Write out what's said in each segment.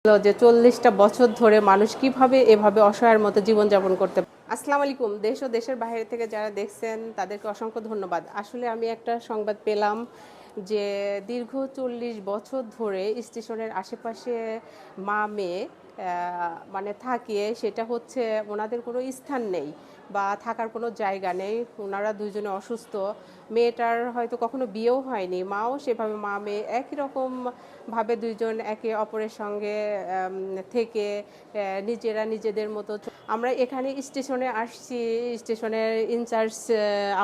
যে 40টা বছর ধরে মানুষ কিভাবে এভাবে অসহায়ের মতো জীবনযাপন করতে। আসসালামু আলাইকুম। দেশ ও দেশের বাইরে থেকে যারা দেখছেন তাদেরকে অসংখ্য ধন্যবাদ। আসলে আমি একটা সংবাদ পেলাম যে দীর্ঘ 40 বছর ধরে স্টেশনের আশেপাশে মা মেয়ে মানে থাকে, সেটা হচ্ছে ওনাদের কোনো স্থান নেই বা থাকার কোনো জায়গা নেই। ওনারা দুজনে অসুস্থ, মেয়েটার হয়তো কখনো বিয়েও হয়নি, মাও সেভাবে, মা মেয়ে একই রকমভাবে দুইজন একে অপরের সঙ্গে থেকে নিজেরা নিজেদের মতো। আমরা এখানে স্টেশনে আসছি, স্টেশনের ইনচার্জ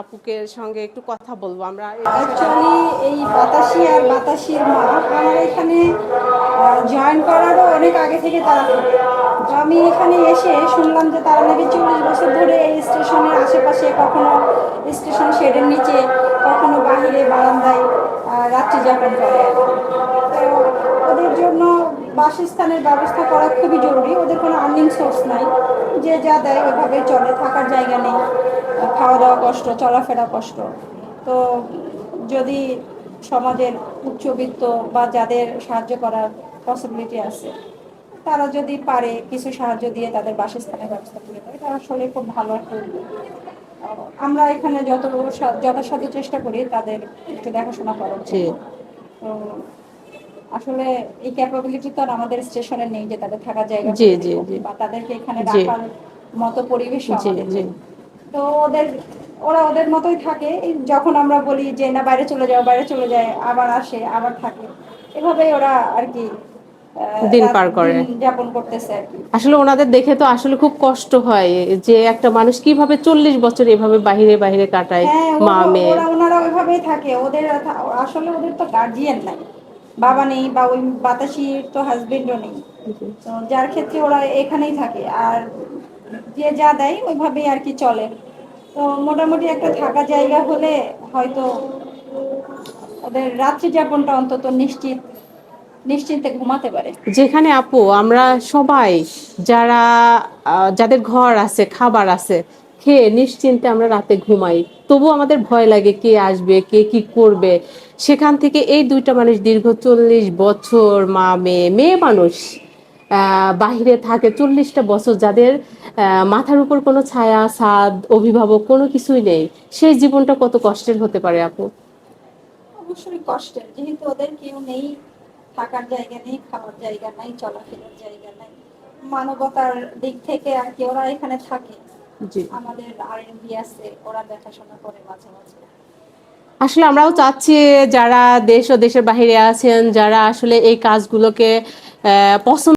আপুকে সঙ্গে একটু কথা বলবো আমরা। অ্যাকচুয়ালি এই বাতাসি আর বাতাসির মা আমার এখানে জয়েন করারও অনেক আগে থেকে তারা থাকে। তো আমি এখানে এসে শুনলাম যে তারা নাকি 40 বছর ধরে এই স্টেশনের আশেপাশে, কখনো স্টেশন শেডের নিচে, কখনো বাহিরে বারান্দায় রাত্রি যাপন করে। তো ওদের জন্য বাসস্থানের ব্যবস্থা করা খুবই জরুরি। ওদের কোনো আর্নিং সোর্স নাই, যে যা দেয় ওইভাবে চলে, থাকার জায়গা নেই, খাওয়া দাওয়া কষ্ট, চলাফেরা কষ্ট। তো যদি সমাজের উচ্চবিত্ত বা যাদের সাহায্য করার পসিবিলিটি আছে, তারা যদি পারে কিছু সাহায্য দিয়ে তাদের বাসস্থানের ব্যবস্থা করে দেয়, তারা আসলে খুব ভালো একটা উদ্যোগ। আমরা এখানে যথাসাধ্য চেষ্টা করি তাদের একটু দেখাশোনা করার জন্য। তো আসলে এই ক্যাপাবিলিটি তো আর আমাদের স্টেশনে নেই যে তাদের থাকার জায়গা জি করে জি দেবো জি বা তাদেরকে এখানে জি রাখার মতো পরিবেশও জি আমাদের জি নেই। তো ওরা ওদের মতোই থাকে। যখন আমরা বলি যে না বাইরে চলে যাও, বাইরে চলে যায়, আবার আসে, আবার থাকে। এভাবেই ওরা আর কি দিন রাত পার করে। দিন যাপন করতেছে আর কি। আসলে ওনাদের দেখে তো আসলে খুব কষ্ট হয় যে একটা মানুষ কিভাবে 40 বছর এভাবে বাহিরে বাহিরে কাটায়, হ্যাঁ, মা মেয়ে। ওনারা ওইভাবেই থাকে। আসলে ওদের তো গার্জিয়ান নাই, বাবা নেই, বা ওই বাতাসির তো হাজবেন্ডও নেই। তো যার ক্ষেত্রে ওরা এখানেই থাকে, আর যে যা দেয় ওইভাবেই আর কি চলে। তো মোটামুটি একটা থাকা জায়গা হলে হয়তো ওদের রাত্রি যাপনটা অন্তত নিশ্চিন্তে ঘুমাতে পারে। যেখানে আপু আমরা সবাই যারা যাদের ঘর আছে, খাবার আছে, খেয়ে নিশ্চিন্তে আমরা রাতে ঘুমাই, তবু আমাদের ভয় লাগে কে আসবে, কে কি করবে। সেখান থেকে এই দুইটা মানুষ দীর্ঘ 40 বছর, মা মেয়ে, মেয়ে মানুষ বাহিরে থাকে 40টা বছর, যাদের মাথার উপর কোনো ছায়া, ছাদ, অভিভাবক কোনো কিছুই নেই। সেই জীবনটা কত কষ্টের হতে পারে আপু। অবশ্যই কষ্টের, যেহেতু ওদের কেউ নেই, থাকার জায়গা নেই, খাওয়ার জায়গা নাই, চলাফেরার জায়গা নাই। মানবতার দিক থেকে আর কি ওরা এখানে থাকে। জি, আমাদের আরএনবি আছে, ওরা দেখাশোনা করে মাঝে মাঝে। আসলে আমরাও চাচ্ছি যারা দেশ ও দেশের বাইরে আছেন, যারা আসলে এই কাজগুলোকে পছন্দ